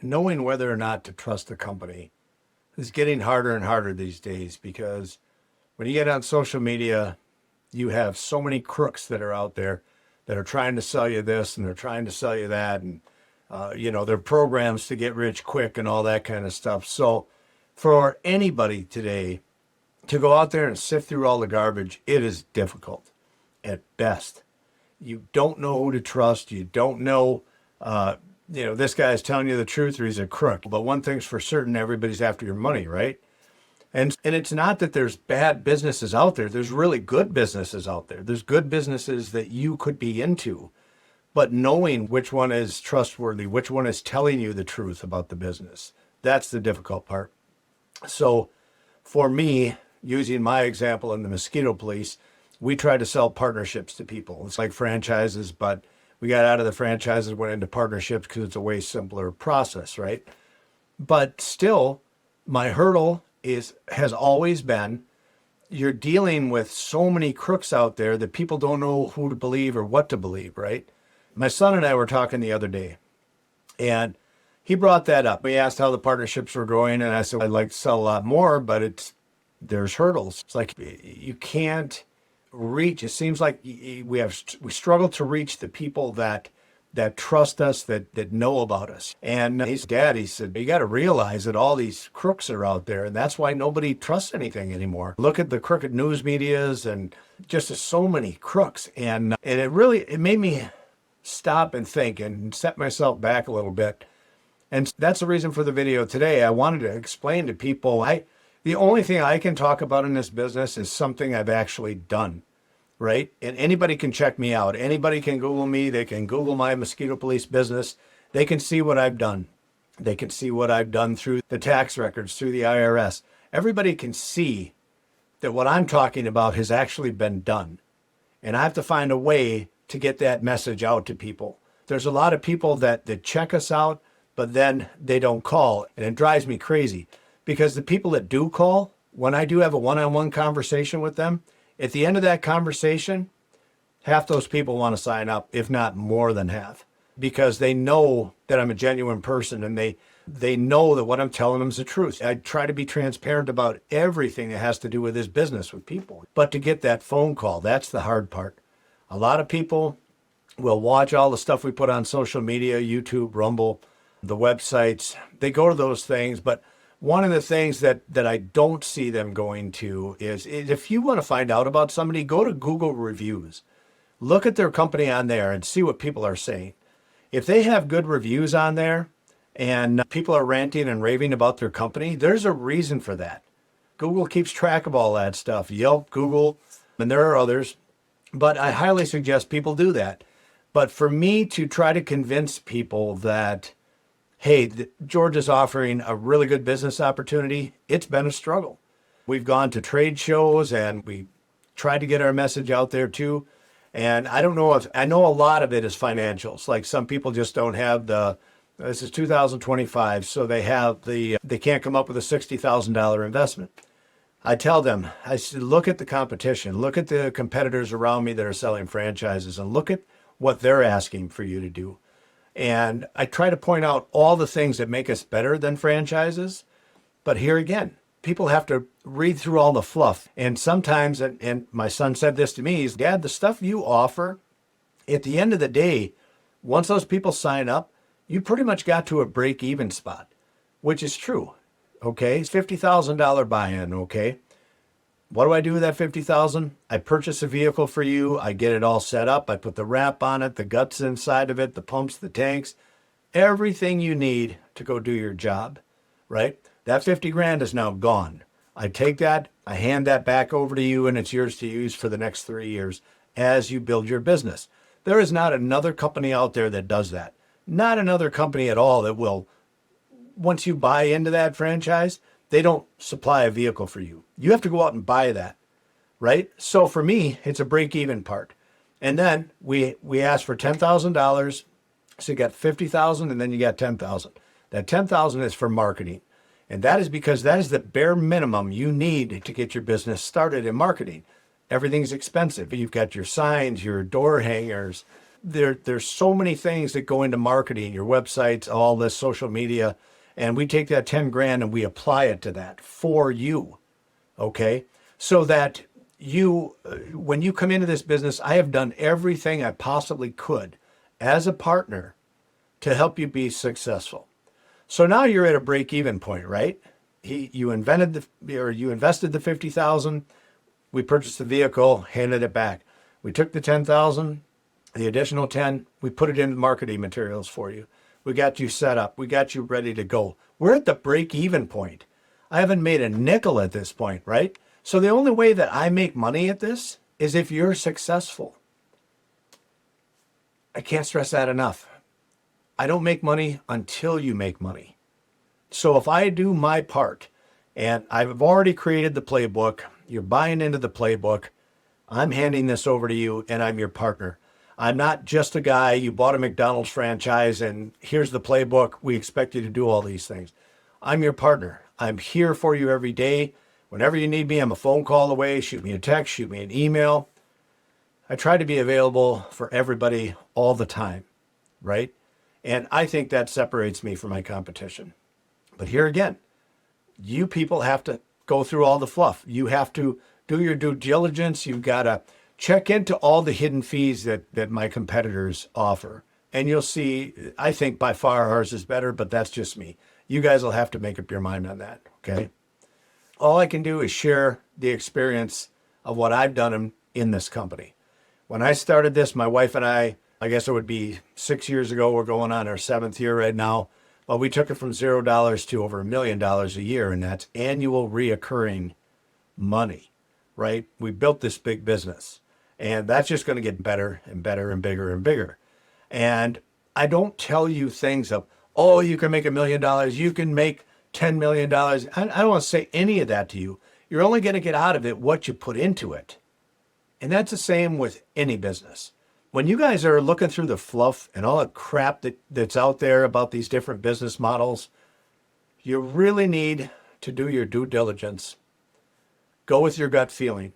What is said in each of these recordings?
knowing whether or not to trust a company is getting harder and harder these days because when you get on social media, you have so many crooks that are out there that are trying to sell you this and they're trying to sell you that. And, they're programs to get rich quick and all that kind of stuff. So for anybody today to go out there and sift through all the garbage, it is difficult at best. You don't know who to trust. You don't know, this guy's telling you the truth or he's a crook. But one thing's for certain, everybody's after your money, right? And it's not that there's bad businesses out there. There's really good businesses out there. There's good businesses that you could be into. But knowing which one is trustworthy, which one is telling you the truth about the business, that's the difficult part. So for me, using my example in the Mosquito Police, we try to sell partnerships to people. It's like franchises, but we got out of the franchises, went into partnerships because it's a way simpler process, right? But still, my hurdle has always been you're dealing with so many crooks out there that people don't know who to believe or what to believe, right? My son and I were talking the other day, and he brought that up. We asked how the partnerships were going, and I said, I'd like to sell a lot more, but there's hurdles. It's like you can't reach. It seems like we struggle to reach the people that trust us, that know about us. And his dad, he said, you got to realize that all these crooks are out there, and that's why nobody trusts anything anymore. Look at the crooked news medias and just so many crooks. And it made me stop and think and set myself back a little bit. And that's the reason for the video today. I wanted to explain to people, the only thing I can talk about in this business is something I've actually done, right? And anybody can check me out. Anybody can Google me. They can Google my Mosquito Police business. They can see what I've done. They can see what I've done through the tax records, through the IRS. Everybody can see that what I'm talking about has actually been done. And I have to find a way to get that message out to people. There's a lot of people that check us out, but then they don't call. And it drives me crazy because the people that do call, when I do have a one-on-one conversation with them, at the end of that conversation, half those people want to sign up, if not more than half, because they know that I'm a genuine person and they know that what I'm telling them is the truth. I try to be transparent about everything that has to do with this business with people. But to get that phone call, that's the hard part. A lot of people will watch all the stuff we put on social media, YouTube, Rumble, the websites. They go to those things, but one of the things that I don't see them going to is if you want to find out about somebody, go to Google reviews. Look at their company on there and see what people are saying. If they have good reviews on there and people are ranting and raving about their company, there's a reason for that. Google keeps track of all that stuff. Yelp, Google, and there are others. But I highly suggest people do that. But for me to try to convince people that, hey, George is offering a really good business opportunity, it's been a struggle. We've gone to trade shows and we tried to get our message out there too. And I know a lot of it is financials. Like some people just don't have this is 2025, so they can't come up with a $60,000 investment. I tell them, I said, look at the competition, look at the competitors around me that are selling franchises and look at what they're asking for you to do. And I try to point out all the things that make us better than franchises. But here again, people have to read through all the fluff. And sometimes, and my son said this to me, he's, Dad, the stuff you offer, at the end of the day, once those people sign up, you pretty much got to a break-even spot, which is true. Okay, it's $50,000 buy-in, okay? What do I do with that $50,000? I purchase a vehicle for you. I get it all set up. I put the wrap on it, the guts inside of it, the pumps, the tanks, everything you need to go do your job, right? That 50 grand is now gone. I take that, I hand that back over to you, and it's yours to use for the next 3 years as you build your business. There is not another company out there that does that. Not another company at all that will, once you buy into that franchise, they don't supply a vehicle for you. You have to go out and buy that, right? So for me, it's a break-even part. And then we ask for $10,000. So you got 50,000 and then you got 10,000. That 10,000 is for marketing. And that is because that is the bare minimum you need to get your business started in marketing. Everything's expensive. You've got your signs, your door hangers, There's so many things that go into marketing, your websites, all this social media, and we take that 10 grand and we apply it to that for you. Okay. So that when you come into this business, I have done everything I possibly could as a partner to help you be successful. So now you're at a break-even point, right? You invested the 50,000. We purchased the vehicle, handed it back. We took the 10,000, the additional 10, we put it in marketing materials for you. We got you set up. We got you ready to go. We're at the break-even point. I haven't made a nickel at this point, right? So the only way that I make money at this is if you're successful. I can't stress that enough. I don't make money until you make money. So if I do my part, and I've already created the playbook, you're buying into the playbook, I'm handing this over to you and I'm your partner. I'm not just a guy, you bought a McDonald's franchise and here's the playbook, we expect you to do all these things. I'm your partner. I'm here for you every day. Whenever you need me, I'm a phone call away. Shoot me a text, shoot me an email. I try to be available for everybody all the time, right? And I think that separates me from my competition. But here again, you people have to go through all the fluff. You have to do your due diligence. You've got to check into all the hidden fees that my competitors offer. And you'll see, I think by far ours is better, but that's just me. You guys will have to make up your mind on that, okay? All I can do is share the experience of what I've done in this company. When I started this, my wife and I guess it would be 6 years ago. We're going on our 7th year right now. Well, we took it from $0 to over $1 million a year, and that's annual reoccurring money, right? We built this big business, and that's just going to get better and better and bigger and bigger. And I don't tell you things of, oh, you can make $1 million, you can make $10 million. I don't want to say any of that to you. You're only going to get out of it what you put into it. And that's the same with any business. When you guys are looking through the fluff and all the crap that's out there about these different business models, you really need to do your due diligence. Go with your gut feeling.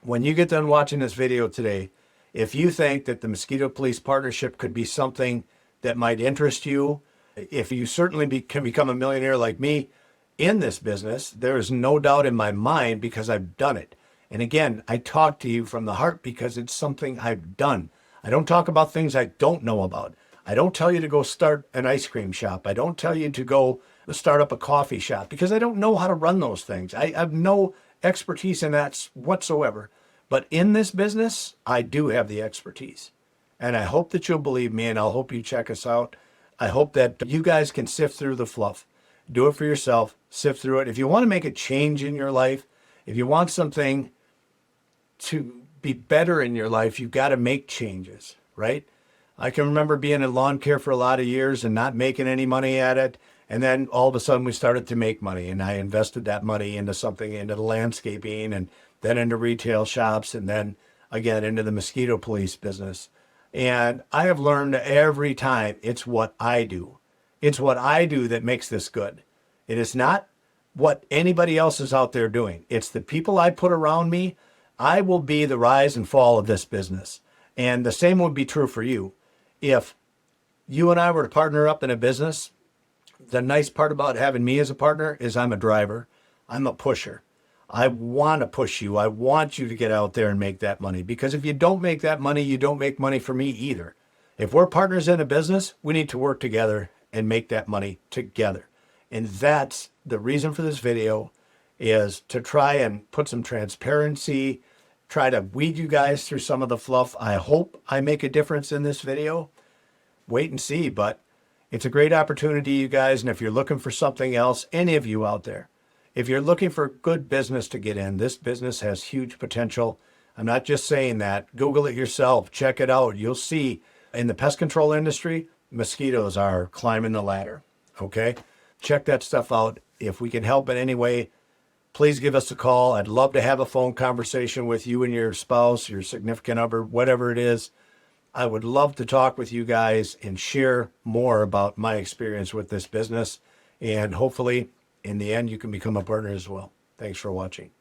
When you get done watching this video today, if you think that the Mosquito Police Partnership could be something that might interest you, if you certainly can become a millionaire like me in this business, there is no doubt in my mind because I've done it. And again, I talk to you from the heart because it's something I've done. I don't talk about things I don't know about. I don't tell you to go start an ice cream shop. I don't tell you to go start up a coffee shop because I don't know how to run those things. I have no expertise in that whatsoever. But in this business, I do have the expertise. And I hope that you'll believe me, and I'll hope you check us out. I hope that you guys can sift through the fluff. Do it for yourself. Sift through it. If you want to make a change in your life, if you want something to be better in your life, you've got to make changes, right? I can remember being in lawn care for a lot of years and not making any money at it. And then all of a sudden we started to make money, and I invested that money into something, into the landscaping, and then into retail shops, and then again into the mosquito police business. And I have learned every time it's what I do. It's what I do that makes this good. It is not what anybody else is out there doing. It's the people I put around me. I will be the rise and fall of this business. And the same would be true for you. If you and I were to partner up in a business, the nice part about having me as a partner is I'm a driver. I'm a pusher. I want to push you. I want you to get out there and make that money. Because if you don't make that money, you don't make money for me either. If we're partners in a business, we need to work together and make that money together. And that's the reason for this video, is to try and put some transparency, try to weed you guys through some of the fluff. I hope I make a difference in this video. Wait and see, but it's a great opportunity, you guys. And if you're looking for something else, any of you out there, if you're looking for good business to get in, this business has huge potential. I'm not just saying that. Google it yourself. Check it out. You'll see in the pest control industry, mosquitoes are climbing the ladder. Okay? Check that stuff out. If we can help in any way, please give us a call. I'd love to have a phone conversation with you and your spouse, your significant other, whatever it is. I would love to talk with you guys and share more about my experience with this business. And hopefully, in the end, you can become a partner as well. Thanks for watching.